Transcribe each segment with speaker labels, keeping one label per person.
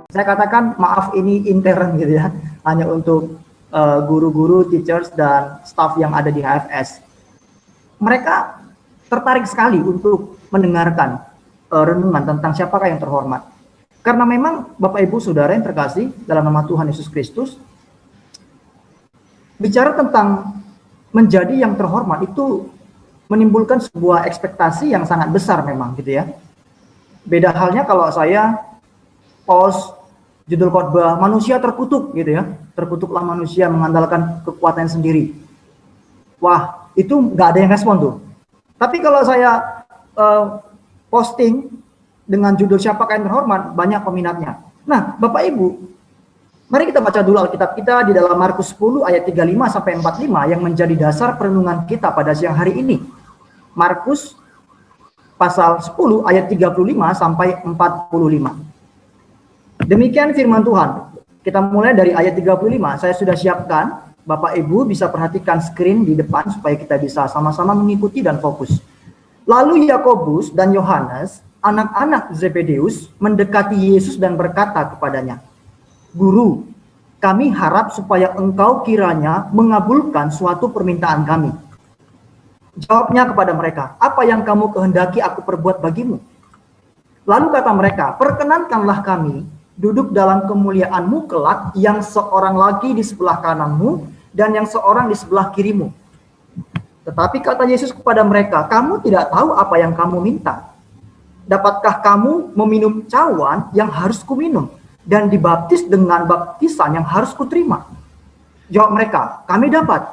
Speaker 1: Saya katakan maaf ini intern gitu ya, hanya untuk guru-guru, teachers, dan staff yang ada di HFS. Mereka tertarik sekali untuk mendengarkan renungan tentang siapakah yang terhormat. Karena memang Bapak Ibu Saudara yang terkasih dalam nama Tuhan Yesus Kristus, bicara tentang menjadi yang terhormat itu menimbulkan sebuah ekspektasi yang sangat besar memang gitu ya. Beda halnya kalau saya post judul khotbah manusia terkutuk gitu ya, terkutuklah manusia mengandalkan kekuatan sendiri. Wah, itu nggak ada yang respon tuh. Tapi kalau saya posting dengan judul siapakah yang terhormat, banyak peminatnya. Nah, Bapak Ibu, mari kita baca dulu Alkitab kita di dalam Markus 10 ayat 35 sampai 45 yang menjadi dasar perenungan kita pada siang hari ini. Markus pasal 10 ayat 35 sampai 45. Demikian firman Tuhan. Kita mulai dari ayat 35. Saya sudah siapkan. Bapak Ibu bisa perhatikan screen di depan supaya kita bisa sama-sama mengikuti dan fokus. Lalu Yakobus dan Yohanes, anak-anak Zebedeus, mendekati Yesus dan berkata kepadanya, "Guru, kami harap supaya engkau kiranya mengabulkan suatu permintaan kami." Jawabnya kepada mereka, "Apa yang kamu kehendaki aku perbuat bagimu?" Lalu kata mereka, "Perkenankanlah kami duduk dalam kemuliaan-Mu kelak, yang seorang lagi di sebelah kananmu dan yang seorang di sebelah kirimu." Tetapi kata Yesus kepada mereka, "Kamu tidak tahu apa yang kamu minta. Dapatkah kamu meminum cawan yang harus kuminum dan dibaptis dengan baptisan yang harus kuterima?" Jawab mereka, "Kami dapat."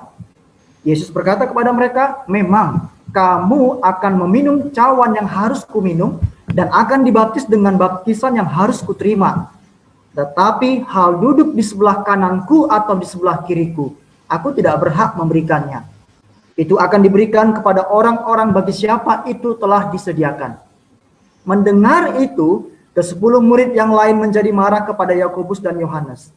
Speaker 1: Yesus berkata kepada mereka, "Memang kamu akan meminum cawan yang harus kuminum dan akan dibaptis dengan baptisan yang harus kuterima. Tetapi hal duduk di sebelah kananku atau di sebelah kiriku, aku tidak berhak memberikannya. Itu akan diberikan kepada orang-orang bagi siapa itu telah disediakan." Mendengar itu, ke-10 murid yang lain menjadi marah kepada Yakobus dan Yohanes.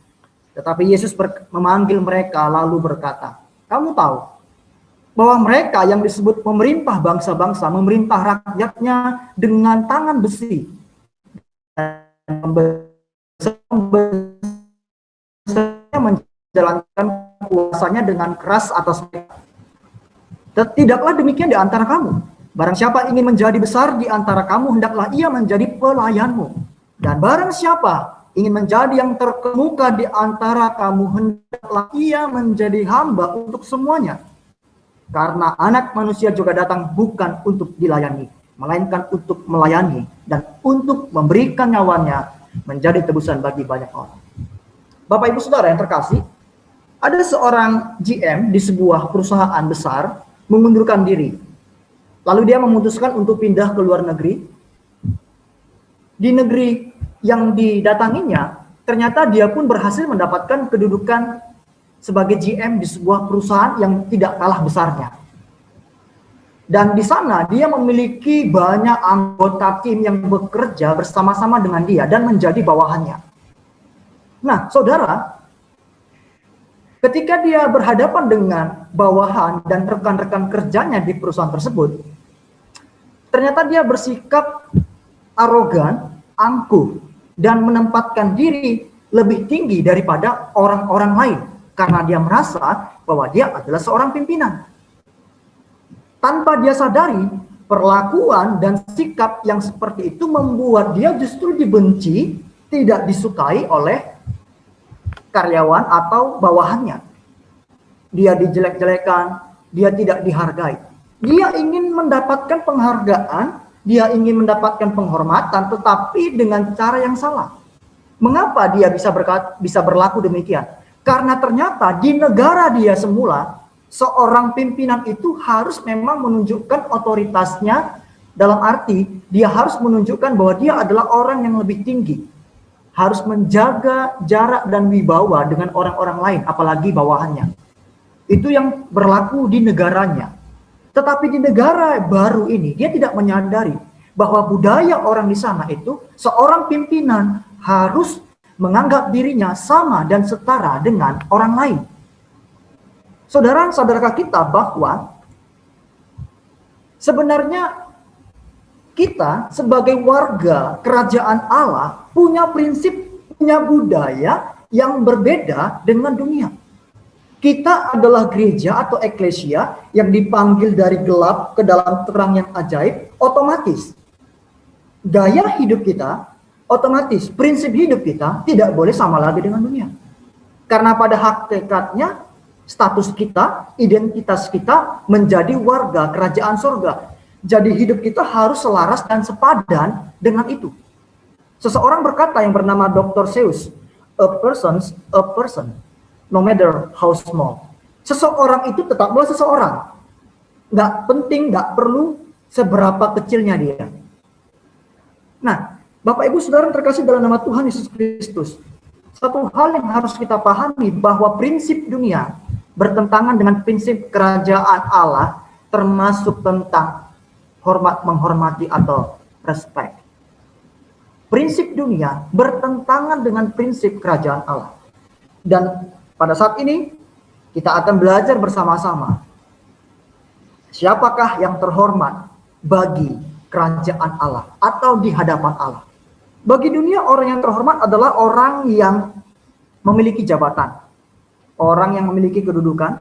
Speaker 1: Tetapi Yesus memanggil mereka lalu berkata, "Kamu tahu bahwa mereka yang disebut pemerintah bangsa-bangsa memerintah rakyatnya dengan tangan besi dan menjalankan kuasanya dengan keras atas mereka. Tidaklah demikian di antara kamu. Barang siapa ingin menjadi besar di antara kamu, hendaklah ia menjadi pelayanmu. Dan barang siapa ingin menjadi yang terkemuka di antara kamu, hendaklah ia menjadi hamba untuk semuanya. Karena Anak Manusia juga datang bukan untuk dilayani, melainkan untuk melayani dan untuk memberikan nyawanya menjadi tebusan bagi banyak orang. Bapak Ibu Saudara yang terkasih, ada seorang GM di sebuah perusahaan besar mengundurkan diri. Lalu dia memutuskan untuk pindah ke luar negeri. Di negeri yang didatanginya, ternyata dia pun berhasil mendapatkan kedudukan sebagai GM di sebuah perusahaan yang tidak kalah besarnya. Dan di sana dia memiliki banyak anggota tim yang bekerja bersama-sama dengan dia dan menjadi bawahannya. Nah, saudara, ketika dia berhadapan dengan bawahan dan rekan-rekan kerjanya di perusahaan tersebut, ternyata dia bersikap arogan, angkuh, dan menempatkan diri lebih tinggi daripada orang-orang lain. Karena dia merasa bahwa dia adalah seorang pimpinan. Tanpa dia sadari, perlakuan dan sikap yang seperti itu membuat dia justru dibenci, tidak disukai oleh karyawan atau bawahannya. Dia dijelek-jelekan, dia tidak dihargai. Dia ingin mendapatkan penghargaan, dia ingin mendapatkan penghormatan, tetapi dengan cara yang salah. Mengapa dia bisa berlaku demikian? Karena ternyata di negara dia semula, seorang pimpinan itu harus memang menunjukkan otoritasnya, dalam arti dia harus menunjukkan bahwa dia adalah orang yang lebih tinggi. Harus menjaga jarak dan wibawa dengan orang-orang lain, apalagi bawahannya. Itu yang berlaku di negaranya. Tetapi di negara baru ini, dia tidak menyadari bahwa budaya orang di sana itu, seorang pimpinan harus menganggap dirinya sama dan setara dengan orang lain. Saudara-saudara kita bahwa sebenarnya kita sebagai warga kerajaan Allah punya prinsip punya budaya yang berbeda dengan dunia. Kita adalah gereja atau eklesia yang dipanggil dari gelap ke dalam terang yang ajaib, otomatis gaya hidup kita, otomatis prinsip hidup kita tidak boleh sama lagi dengan dunia. Karena pada hakikatnya status kita, identitas kita menjadi warga kerajaan surga. Jadi hidup kita harus selaras dan sepadan dengan itu. Seseorang berkata yang bernama Dr. Seuss, a person, no matter how small. Seseorang itu tetaplah seseorang. Nggak penting, nggak perlu seberapa kecilnya dia. Nah, Bapak Ibu Saudara terkasih dalam nama Tuhan Yesus Kristus, satu hal yang harus kita pahami bahwa prinsip dunia bertentangan dengan prinsip kerajaan Allah, termasuk tentang hormat menghormati atau respect. Prinsip dunia bertentangan dengan prinsip kerajaan Allah. Dan pada saat ini kita akan belajar bersama-sama siapakah yang terhormat bagi kerajaan Allah atau di hadapan Allah. Bagi dunia, orang yang terhormat adalah orang yang memiliki jabatan, orang yang memiliki kedudukan,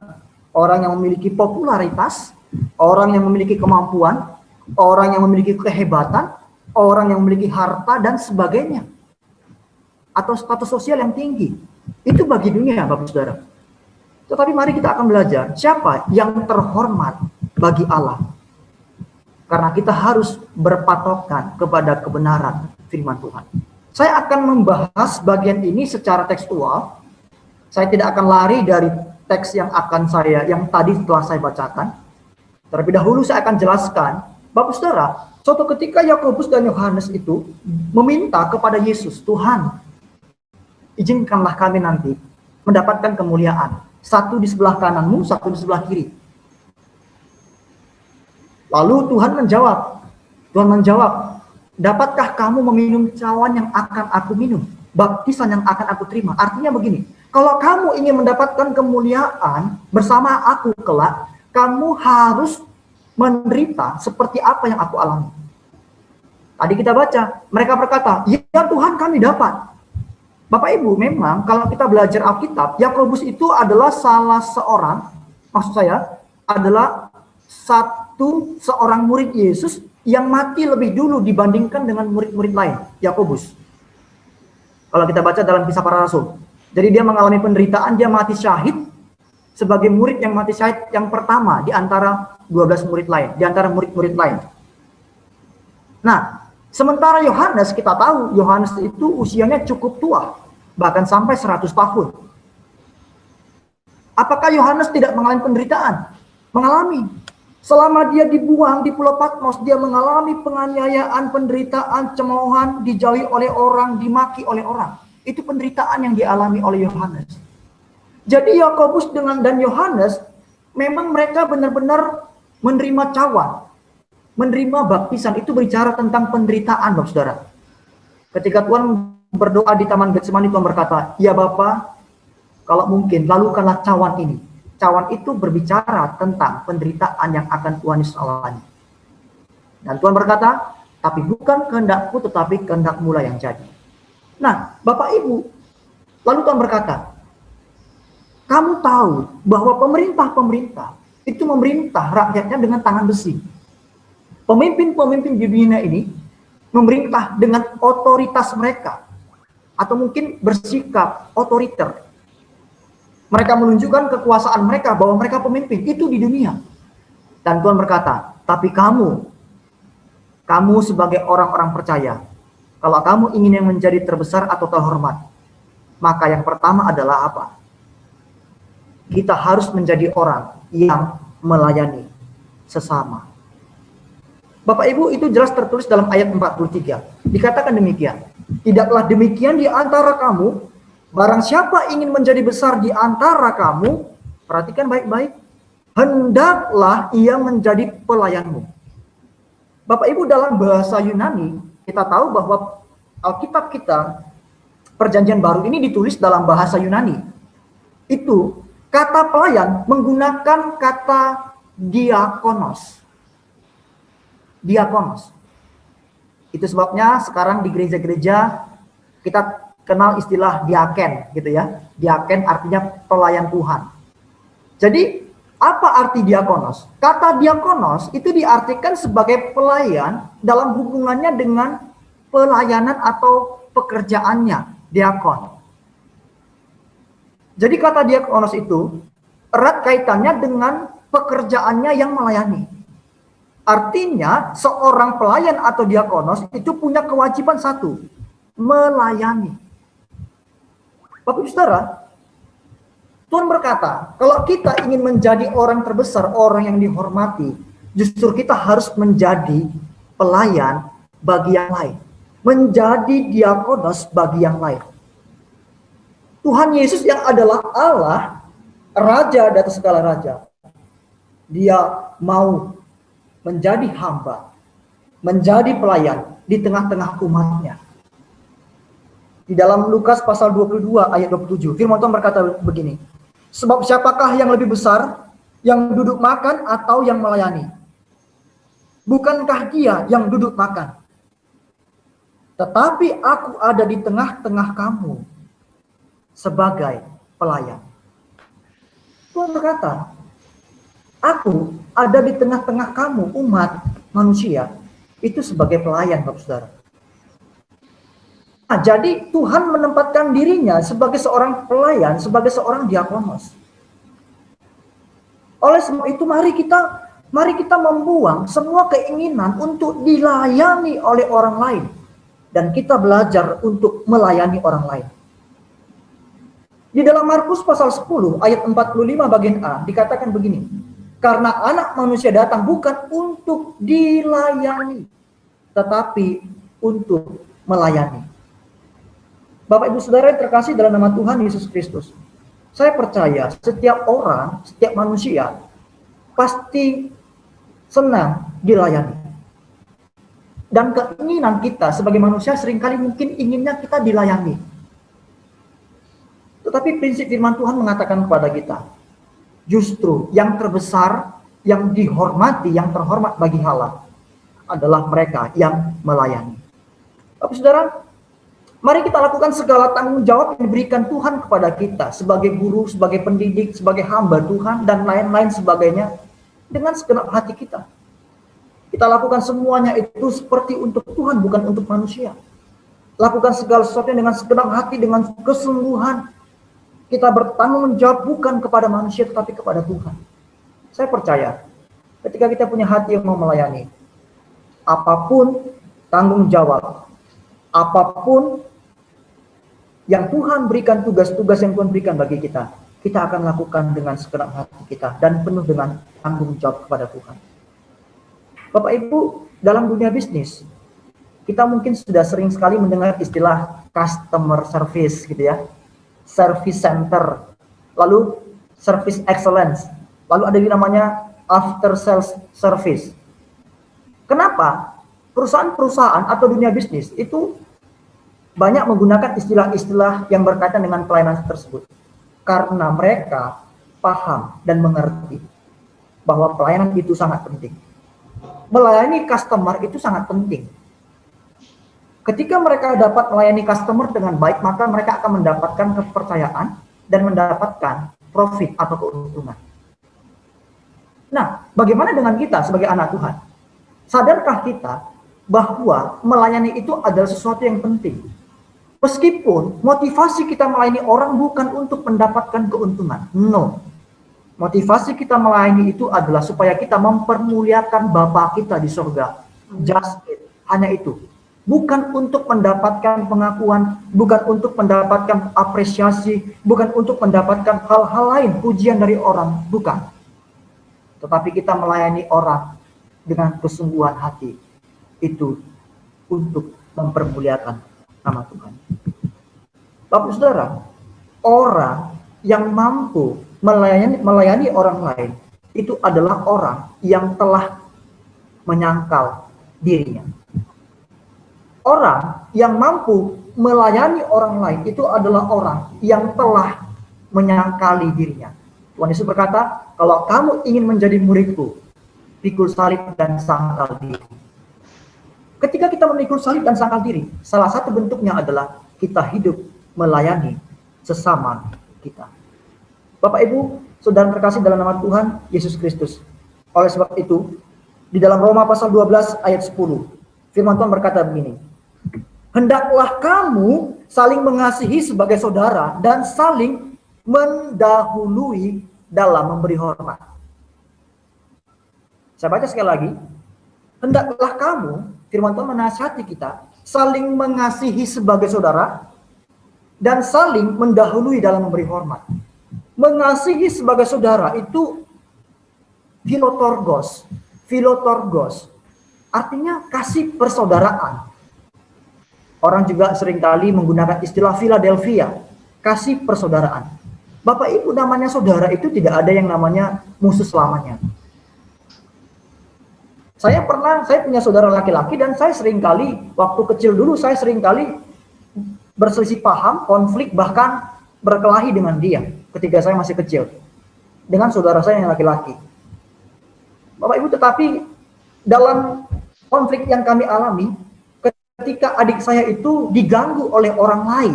Speaker 1: orang yang memiliki popularitas, orang yang memiliki kemampuan, orang yang memiliki kehebatan, orang yang memiliki harta dan sebagainya, atau status sosial yang tinggi. Itu bagi dunia, Bapak Saudara. Tetapi mari kita akan belajar siapa yang terhormat bagi Allah. Karena kita harus berpatokan kepada kebenaran firman Tuhan. Saya akan membahas bagian ini secara tekstual. Saya tidak akan lari dari teks yang tadi telah saya bacakan. Terlebih dahulu saya akan jelaskan, Bapak Saudara, suatu ketika Yakobus dan Yohanes itu meminta kepada Yesus, Tuhan, izinkanlah kami nanti mendapatkan kemuliaan. Satu di sebelah kananmu, satu di sebelah kiri. Lalu Tuhan menjawab, dapatkah kamu meminum cawan yang akan aku minum? Baptisan yang akan aku terima. Artinya begini, kalau kamu ingin mendapatkan kemuliaan bersama aku kelak, kamu harus menderita seperti apa yang aku alami. Tadi kita baca, mereka berkata, ya Tuhan kami dapat. Bapak Ibu, memang kalau kita belajar Alkitab, Yakobus itu adalah salah seorang, maksud saya, adalah seorang murid Yesus yang mati lebih dulu dibandingkan dengan murid-murid lain, Yakobus. Kalau kita baca dalam Kisah Para Rasul. Jadi dia mengalami penderitaan, dia mati syahid sebagai murid yang mati syahid yang pertama di antara 12 murid lain, di antara murid-murid lain. Nah, sementara Yohanes, kita tahu Yohanes itu usianya cukup tua, bahkan sampai 100 tahun. Apakah Yohanes tidak mengalami penderitaan? Mengalami. Selama dia dibuang di Pulau Patmos, dia mengalami penganiayaan, penderitaan, cemoohan, dijauhi oleh orang, dimaki oleh orang. Itu penderitaan yang dialami oleh Yohanes. Jadi Yakobus dan Yohanes, memang mereka benar-benar menerima cawan, menerima baptisan. Itu berbicara tentang penderitaan, Bapak Saudara. Ketika Tuhan berdoa di Taman Getsemani, Tuhan berkata, ya Bapa, kalau mungkin lalukanlah cawan ini. Cawan itu berbicara tentang penderitaan yang akan Tuhan Yesus alami. Dan Tuhan berkata, tapi bukan kehendakku, tetapi kehendak-Mu lah yang jadi. Nah, Bapak Ibu, lalu Tuhan berkata, kamu tahu bahwa pemerintah itu memerintah rakyatnya dengan tangan besi. Pemimpin-pemimpin di dunia ini memerintah dengan otoritas mereka, atau mungkin bersikap otoriter. Mereka menunjukkan kekuasaan mereka bahwa mereka pemimpin itu di dunia. Dan Tuhan berkata, tapi kamu sebagai orang-orang percaya, kalau kamu ingin yang menjadi terbesar atau terhormat, maka yang pertama adalah apa? Kita harus menjadi orang yang melayani sesama. Bapak Ibu, itu jelas tertulis dalam ayat 43. Dikatakan demikian, tidaklah demikian di antara kamu, barang siapa ingin menjadi besar di antara kamu, perhatikan baik-baik, hendaklah ia menjadi pelayanmu. Bapak Ibu, dalam bahasa Yunani, kita tahu bahwa Alkitab kita, Perjanjian Baru ini ditulis dalam bahasa Yunani. Itu, kata pelayan menggunakan kata diakonos. Diakonos. Itu sebabnya sekarang di gereja-gereja kita kenal istilah diaken gitu ya. Diaken artinya pelayan Tuhan. Jadi apa arti diakonos? Kata diakonos itu diartikan sebagai pelayan dalam hubungannya dengan pelayanan atau pekerjaannya, diakon. Jadi kata diakonos itu erat kaitannya dengan pekerjaannya yang melayani. Artinya seorang pelayan atau diakonos itu punya kewajiban satu, melayani. Bapak Ibu Saudara, Tuhan berkata, kalau kita ingin menjadi orang terbesar, orang yang dihormati, justru kita harus menjadi pelayan bagi yang lain. Menjadi diakonos bagi yang lain. Tuhan Yesus yang adalah Allah, Raja di atas segala raja. Dia mau menjadi hamba, menjadi pelayan di tengah-tengah umatnya. Di dalam Lukas pasal 22 ayat 27, firman Tuhan berkata begini, sebab siapakah yang lebih besar, yang duduk makan atau yang melayani? Bukankah dia yang duduk makan? Tetapi aku ada di tengah-tengah kamu sebagai pelayan. Tuhan berkata, aku ada di tengah-tengah kamu, umat manusia, itu sebagai pelayan, Bapak Saudara. Nah, jadi Tuhan menempatkan dirinya sebagai seorang pelayan, sebagai seorang diakonos. Oleh sebab itu mari kita membuang semua keinginan untuk dilayani oleh orang lain. Dan kita belajar untuk melayani orang lain. Di dalam Markus pasal 10 ayat 45 bagian A dikatakan begini. Karena anak manusia datang bukan untuk dilayani, tetapi untuk melayani. Bapak Ibu Saudara yang terkasih dalam nama Tuhan Yesus Kristus. Saya percaya setiap orang, setiap manusia pasti senang dilayani. Dan keinginan kita sebagai manusia seringkali mungkin inginnya kita dilayani. Tetapi prinsip firman Tuhan mengatakan kepada kita, justru yang terbesar, yang dihormati, yang terhormat bagi Allah adalah mereka yang melayani. Bapak Saudara, mari kita lakukan segala tanggung jawab yang diberikan Tuhan kepada kita sebagai guru, sebagai pendidik, sebagai hamba Tuhan, dan lain-lain sebagainya dengan segenap hati kita. Kita lakukan semuanya itu seperti untuk Tuhan, bukan untuk manusia. Lakukan segala sesuatu dengan segenap hati, dengan kesungguhan. Kita bertanggung jawab bukan kepada manusia, tetapi kepada Tuhan. Saya percaya, ketika kita punya hati yang mau melayani, apapun tanggung jawab, apapun yang Tuhan berikan, tugas-tugas yang Tuhan berikan bagi kita akan lakukan dengan segenap hati kita, dan penuh dengan tanggung jawab kepada Tuhan. Bapak Ibu, dalam dunia bisnis, kita mungkin sudah sering sekali mendengar istilah customer service gitu ya. Service center, lalu service excellence, lalu ada yang namanya after sales service. Kenapa? Perusahaan-perusahaan atau dunia bisnis itu banyak menggunakan istilah-istilah yang berkaitan dengan pelayanan tersebut. Karena mereka paham dan mengerti bahwa pelayanan itu sangat penting. Melayani customer itu sangat penting. Ketika mereka dapat melayani customer dengan baik, maka mereka akan mendapatkan kepercayaan dan mendapatkan profit atau keuntungan. Nah, bagaimana dengan kita sebagai anak Tuhan? Sadarkah kita bahwa melayani itu adalah sesuatu yang penting? Meskipun motivasi kita melayani orang bukan untuk mendapatkan keuntungan. No. Motivasi kita melayani itu adalah supaya kita mempermuliakan Bapa kita di surga. Just it. Hanya itu. Bukan untuk mendapatkan pengakuan, bukan untuk mendapatkan apresiasi, bukan untuk mendapatkan hal-hal lain, pujian dari orang, bukan. Tetapi kita melayani orang dengan kesungguhan hati, itu untuk mempermuliakan nama Tuhan. Bapak Saudara, orang yang mampu melayani orang lain, itu adalah orang yang telah menyangkal dirinya. Orang yang mampu melayani orang lain itu adalah orang yang telah menyangkali dirinya. Tuhan Yesus berkata, kalau kamu ingin menjadi muridku, pikul salib dan sangkal diri. Ketika kita memikul salib dan sangkal diri, salah satu bentuknya adalah kita hidup melayani sesama kita. Bapak Ibu, saudara terkasih dalam nama Tuhan Yesus Kristus. Oleh sebab itu, di dalam Roma pasal 12 ayat 10, firman Tuhan berkata begini, hendaklah kamu saling mengasihi sebagai saudara dan saling mendahului dalam memberi hormat. Saya baca sekali lagi, hendaklah kamu, firman Tuhan menasihati kita, saling mengasihi sebagai saudara dan saling mendahului dalam memberi hormat. Mengasihi sebagai saudara itu filotorgos. Filotorgos artinya kasih persaudaraan. Orang juga seringkali menggunakan istilah Philadelphia, kasih persaudaraan. Bapak Ibu, namanya saudara itu tidak ada yang namanya musuh selamanya. Saya punya saudara laki-laki dan saya seringkali, waktu kecil dulu saya seringkali berselisih paham, konflik, bahkan berkelahi dengan dia ketika saya masih kecil dengan saudara saya yang laki-laki. Bapak Ibu, tetapi dalam konflik yang kami alami, ketika adik saya itu diganggu oleh orang lain,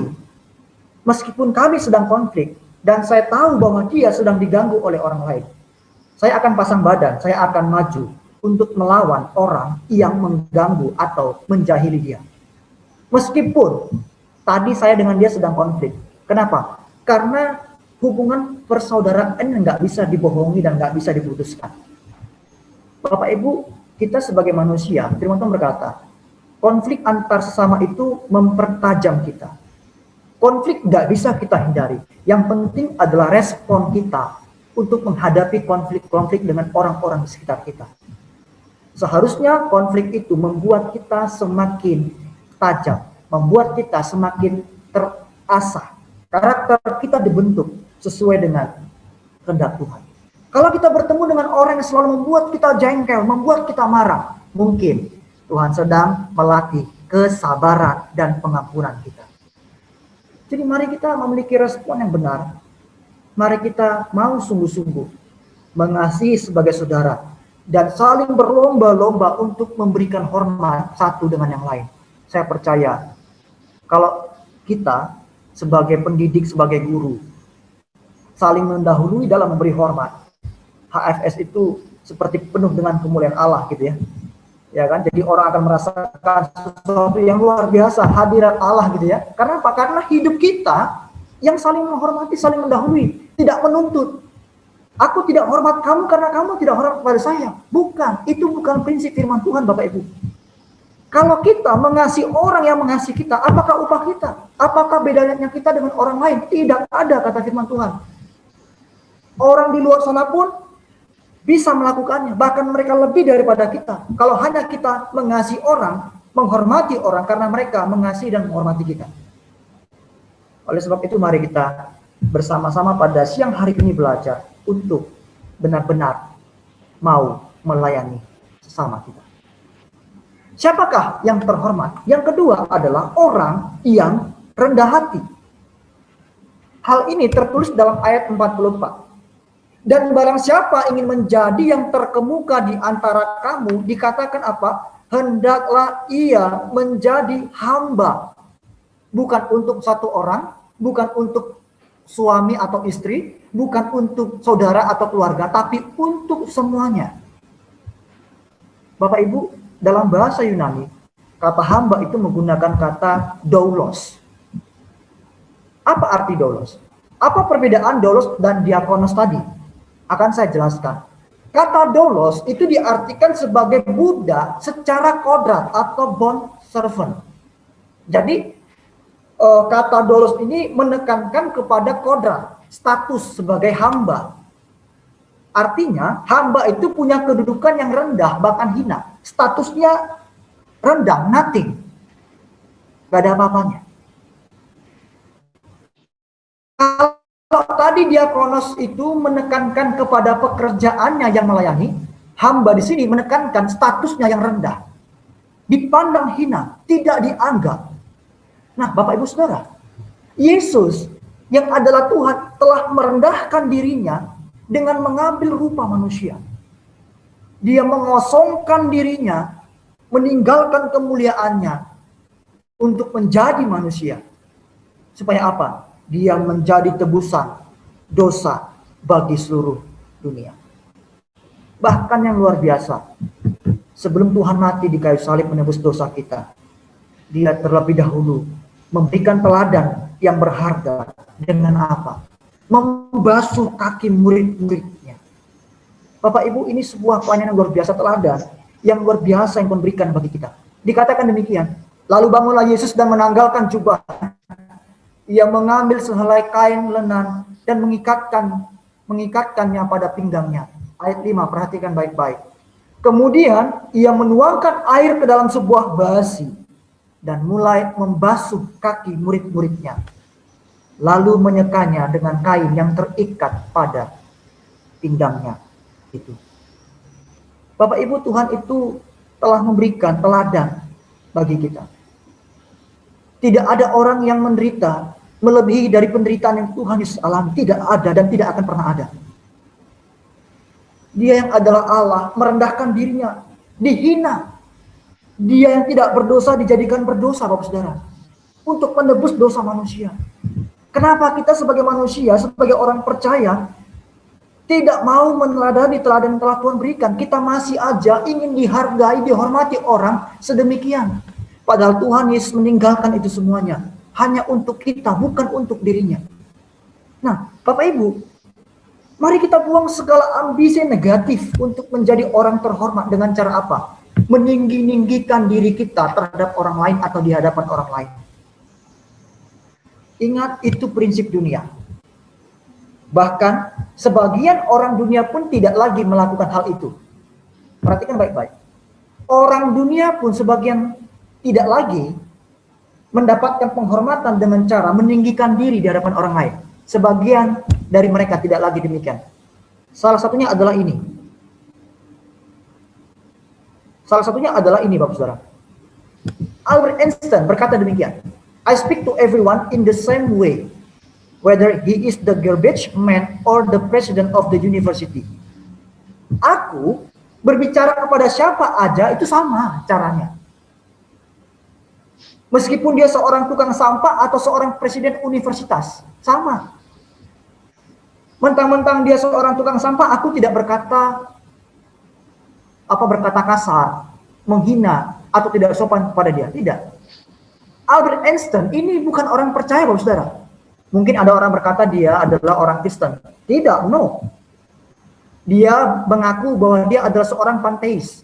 Speaker 1: meskipun kami sedang konflik dan saya tahu bahwa dia sedang diganggu oleh orang lain, saya akan pasang badan, saya akan maju untuk melawan orang yang mengganggu atau menjahili dia. Meskipun tadi saya dengan dia sedang konflik. Kenapa? Karena hubungan persaudaraan nggak bisa dibohongi dan nggak bisa diputuskan. Bapak Ibu, kita sebagai manusia, firman Tuhan berkata, konflik antar sesama itu mempertajam kita. Konflik nggak bisa kita hindari. Yang penting adalah respon kita untuk menghadapi konflik-konflik dengan orang-orang di sekitar kita. Seharusnya konflik itu membuat kita semakin tajam, membuat kita semakin terasah. Karakter kita dibentuk sesuai dengan kehendak Tuhan. Kalau kita bertemu dengan orang yang selalu membuat kita jengkel, membuat kita marah, mungkin Tuhan sedang melatih kesabaran dan pengampunan kita. Jadi mari kita memiliki respon yang benar. Mari kita mau sungguh-sungguh mengasihi sebagai saudara dan saling berlomba-lomba untuk memberikan hormat satu dengan yang lain. Saya percaya kalau kita sebagai pendidik, sebagai guru, saling mendahului dalam memberi hormat, HFS itu seperti penuh dengan kemuliaan Allah gitu ya. Ya kan? Jadi orang akan merasakan sesuatu yang luar biasa, hadirat Allah gitu ya. Karena apa? Karena hidup kita yang saling menghormati, saling mendahului, tidak menuntut. Aku tidak hormat kamu karena kamu tidak hormat kepada saya. Bukan, itu bukan prinsip firman Tuhan Bapak Ibu. Kalau kita mengasihi orang yang mengasihi kita, apakah upah kita? Apakah bedanya kita dengan orang lain? Tidak ada, kata firman Tuhan. Orang di luar sana pun bisa melakukannya, bahkan mereka lebih daripada kita. Kalau hanya kita mengasihi orang, menghormati orang karena mereka mengasihi dan menghormati kita. Oleh sebab itu mari kita bersama-sama pada siang hari ini belajar untuk benar-benar mau melayani sesama kita. Siapakah yang terhormat? Yang kedua adalah orang yang rendah hati. Hal ini tertulis dalam ayat 44. Dan barang siapa ingin menjadi yang terkemuka di antara kamu, dikatakan apa? Hendaklah ia menjadi hamba. Bukan untuk satu orang, bukan untuk suami atau istri, bukan untuk saudara atau keluarga, tapi untuk semuanya. Bapak Ibu, dalam bahasa Yunani, kata hamba itu menggunakan kata doulos. Apa arti doulos? Apa perbedaan doulos dan diakonos tadi? Akan saya jelaskan. Kata doulos itu diartikan sebagai budak secara kodrat atau bond servant. Jadi kata doulos ini menekankan kepada kodrat, status sebagai hamba. Artinya hamba itu punya kedudukan yang rendah, bahkan hina. Statusnya rendah, nothing. Gak ada apa-apanya. Kalau tadi diakonos itu menekankan kepada pekerjaannya yang melayani, hamba di sini menekankan statusnya yang rendah. Dipandang hina, tidak dianggap. Nah, Bapak Ibu Saudara, Yesus yang adalah Tuhan telah merendahkan dirinya dengan mengambil rupa manusia. Dia mengosongkan dirinya, meninggalkan kemuliaannya untuk menjadi manusia. Supaya apa? Dia menjadi tebusan dosa bagi seluruh dunia. Bahkan yang luar biasa, sebelum Tuhan mati di kayu salib menebus dosa kita, dia terlebih dahulu memberikan teladan yang berharga dengan apa? Membasuh kaki murid-muridnya. Bapak Ibu, ini sebuah pelayanan yang luar biasa, teladan yang luar biasa yang Tuhan berikan bagi kita. Dikatakan demikian, lalu bangunlah Yesus dan menanggalkan jubah. Ia mengambil sehelai kain lenan dan mengikatkannya pada pinggangnya. Ayat 5, perhatikan baik-baik. Kemudian ia menuangkan air ke dalam sebuah basi dan mulai membasuh kaki murid-muridnya. Lalu menyekanya dengan kain yang terikat pada pinggangnya itu. Bapak Ibu, Tuhan itu telah memberikan teladan bagi kita. Tidak ada orang yang menderita melebihi dari penderitaan yang Tuhan Yesus alami. Tidak ada dan tidak akan pernah ada. Dia yang adalah Allah merendahkan dirinya, dihina. Dia yang tidak berdosa dijadikan berdosa, Bapak Saudara, untuk menebus dosa manusia. Kenapa kita sebagai manusia, sebagai orang percaya, tidak mau meneladani teladan yang telah Tuhan berikan? Kita masih aja ingin dihargai, dihormati orang sedemikian. Padahal Tuhan Yesus meninggalkan itu semuanya hanya untuk kita, bukan untuk dirinya. Nah, Bapak Ibu, mari kita buang segala ambisi negatif untuk menjadi orang terhormat dengan cara apa? Meninggi-ninggikan diri kita terhadap orang lain atau di hadapan orang lain. Ingat, itu prinsip dunia. Bahkan sebagian orang dunia pun tidak lagi melakukan hal itu. Perhatikan baik-baik. Orang dunia pun sebagian tidak lagi mendapatkan penghormatan dengan cara meninggikan diri di hadapan orang lain. Sebagian dari mereka tidak lagi demikian. Salah satunya adalah ini. Bapak Saudara. Albert Einstein berkata demikian. I speak to everyone in the same way, whether he is the garbage man or the president of the university. Aku berbicara kepada siapa aja itu sama caranya. Meskipun dia seorang tukang sampah atau seorang presiden universitas, sama. Mentang-mentang dia seorang tukang sampah, aku tidak berkata kasar, menghina atau tidak sopan kepada dia. Tidak. Albert Einstein ini bukan orang percaya, Bapak Saudara. Mungkin ada orang berkata dia adalah orang Kristen. Tidak, no. Dia mengaku bahwa dia adalah seorang panteis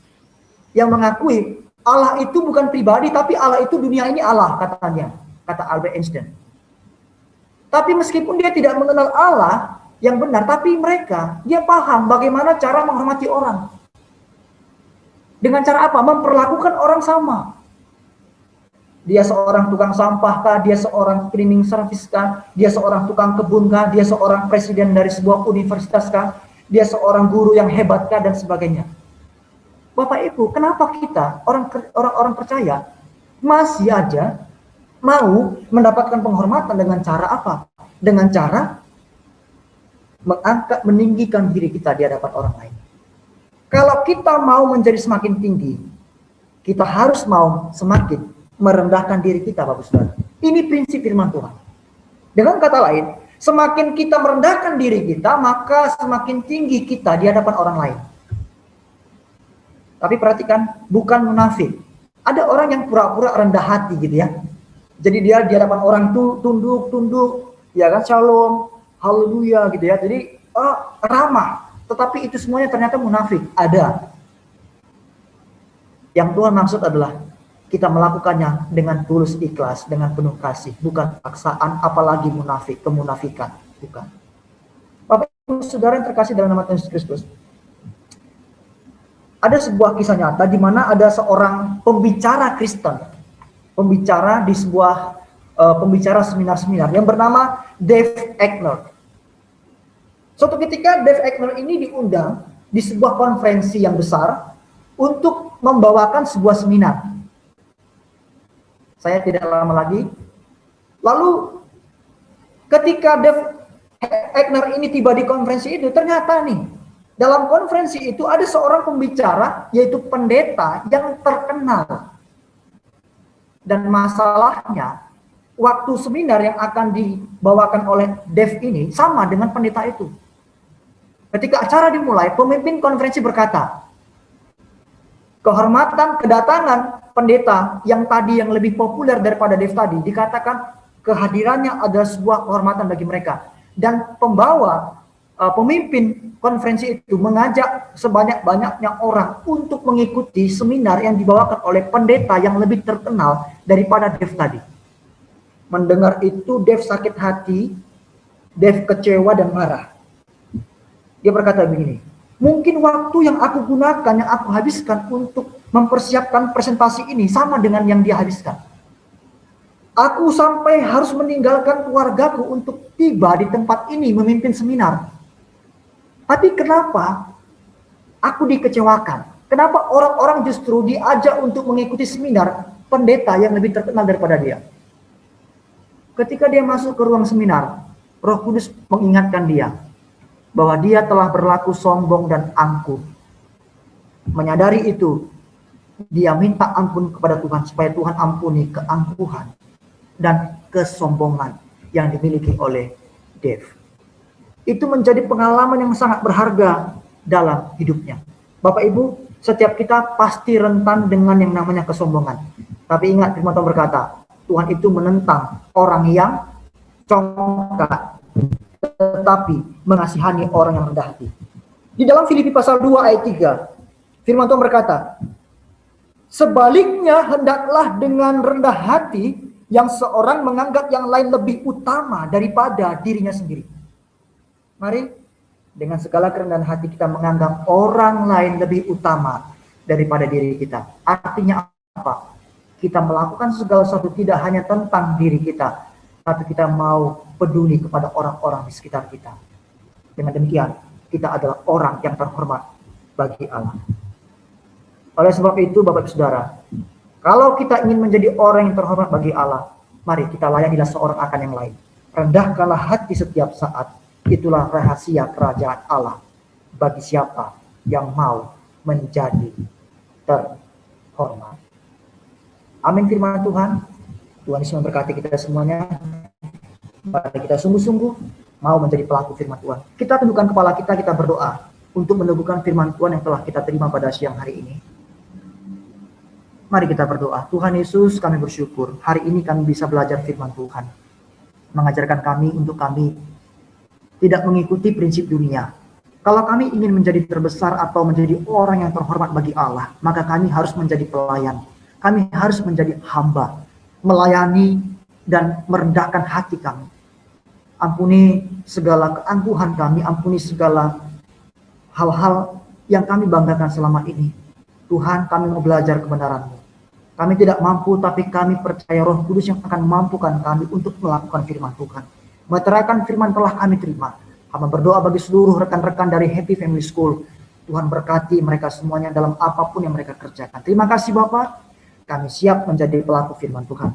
Speaker 1: yang mengakui Allah itu bukan pribadi, tapi Allah itu dunia ini Allah, katanya, kata Albert Einstein. Tapi meskipun dia tidak mengenal Allah yang benar, tapi dia paham bagaimana cara menghormati orang. Dengan cara apa? Memperlakukan orang sama. Dia seorang tukang sampah kah, dia seorang cleaning service kah, dia seorang tukang kebun kah, dia seorang presiden dari sebuah universitas kah, dia seorang guru yang hebat kah, dan sebagainya. Bapak Ibu, kenapa kita orang-orang percaya masih aja mau mendapatkan penghormatan dengan cara apa? Dengan cara meninggikan diri kita di hadapan orang lain. Kalau kita mau menjadi semakin tinggi, kita harus mau semakin merendahkan diri kita, Bapak Saudara. Ini prinsip firman Tuhan. Dengan kata lain, semakin kita merendahkan diri kita, maka semakin tinggi kita di hadapan orang lain. Tapi perhatikan, bukan munafik. Ada orang yang pura-pura rendah hati gitu ya. Jadi dia di hadapan orang tuh tunduk, ya kan, shalom, haleluya gitu ya. Jadi ramah. Tetapi itu semuanya ternyata munafik. Ada. Yang Tuhan maksud adalah kita melakukannya dengan tulus ikhlas, dengan penuh kasih, bukan paksaan, apalagi munafik, kemunafikan, bukan. Bapak Ibu Saudara yang terkasih dalam nama Tuhan Yesus Kristus, ada sebuah kisah nyata di mana ada seorang pembicara Kristen, pembicara di sebuah pembicara seminar-seminar yang bernama Dave Egner. Suatu ketika Dave Egner ini diundang di sebuah konferensi yang besar untuk membawakan sebuah seminar. Saya tidak lama lagi. Lalu ketika Dave Egner ini tiba di konferensi itu, ternyata nih dalam konferensi itu ada seorang pembicara, yaitu pendeta yang terkenal. Dan masalahnya, waktu seminar yang akan dibawakan oleh Dev ini sama dengan pendeta itu. Ketika acara dimulai, pemimpin konferensi berkata, kehormatan kedatangan pendeta yang tadi yang lebih populer daripada Dev tadi, dikatakan kehadirannya adalah sebuah kehormatan bagi mereka. Dan pembawa, pemimpin konferensi itu mengajak sebanyak-banyaknya orang untuk mengikuti seminar yang dibawakan oleh pendeta yang lebih terkenal daripada Dev tadi. Mendengar itu, Dev sakit hati, Dev kecewa dan marah. Dia berkata begini, mungkin waktu yang aku gunakan, yang aku habiskan untuk mempersiapkan presentasi ini sama dengan yang dia habiskan. Aku sampai harus meninggalkan keluargaku untuk tiba di tempat ini memimpin seminar. Tapi kenapa aku dikecewakan? Kenapa orang-orang justru diajak untuk mengikuti seminar pendeta yang lebih terkenal daripada dia? Ketika dia masuk ke ruang seminar, Roh Kudus mengingatkan dia bahwa dia telah berlaku sombong dan angkuh. Menyadari itu, dia minta ampun kepada Tuhan supaya Tuhan ampuni keangkuhan dan kesombongan yang dimiliki oleh Dev. Itu menjadi pengalaman yang sangat berharga dalam hidupnya. Bapak Ibu, setiap kita pasti rentan dengan yang namanya kesombongan. Tapi ingat, firman Tuhan berkata, Tuhan itu menentang orang yang congkak, tetapi mengasihani orang yang rendah hati. Di dalam Filipi pasal 2 ayat 3, firman Tuhan berkata, sebaliknya hendaklah dengan rendah hati yang seorang menganggap yang lain lebih utama daripada dirinya sendiri. Mari dengan segala kerendahan hati kita menganggap orang lain lebih utama daripada diri kita. Artinya apa? Kita melakukan segala sesuatu tidak hanya tentang diri kita, tapi kita mau peduli kepada orang-orang di sekitar kita. Dengan demikian, kita adalah orang yang terhormat bagi Allah. Oleh sebab itu, Bapak Ibu Saudara, kalau kita ingin menjadi orang yang terhormat bagi Allah, mari kita layanilah seorang akan yang lain. Rendahkanlah hati setiap saat. Itulah rahasia kerajaan Allah bagi siapa yang mau menjadi terhormat. Amin firman Tuhan. Tuhan Yesus memberkati kita semuanya. Mari kita sungguh-sungguh mau menjadi pelaku firman Tuhan. Kita tundukkan kepala kita, kita berdoa untuk meneguhkan firman Tuhan yang telah kita terima pada siang hari ini. Mari kita berdoa. Tuhan Yesus, kami bersyukur hari ini kami bisa belajar firman Tuhan. Mengajarkan kami untuk kami tidak mengikuti prinsip dunia. Kalau kami ingin menjadi terbesar atau menjadi orang yang terhormat bagi Allah, maka kami harus menjadi pelayan. Kami harus menjadi hamba, melayani dan merendahkan hati kami. Ampuni segala keangkuhan kami, ampuni segala hal-hal yang kami banggakan selama ini. Tuhan, kami mau belajar kebenaran-Mu. Kami tidak mampu, tapi kami percaya Roh Kudus yang akan mampukan kami untuk melakukan firman Tuhan. Meteraikan firman telah kami terima. Kami berdoa bagi seluruh rekan-rekan dari Happy Family School. Tuhan berkati mereka semuanya dalam apapun yang mereka kerjakan. Terima kasih Bapak. Kami siap menjadi pelaku firman Tuhan.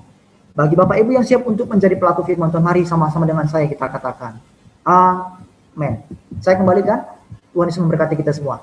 Speaker 1: Bagi Bapak Ibu yang siap untuk menjadi pelaku firman Tuhan, mari sama-sama dengan saya kita katakan. Amin. Saya kembalikan. Tuhan Yesus memberkati kita semua.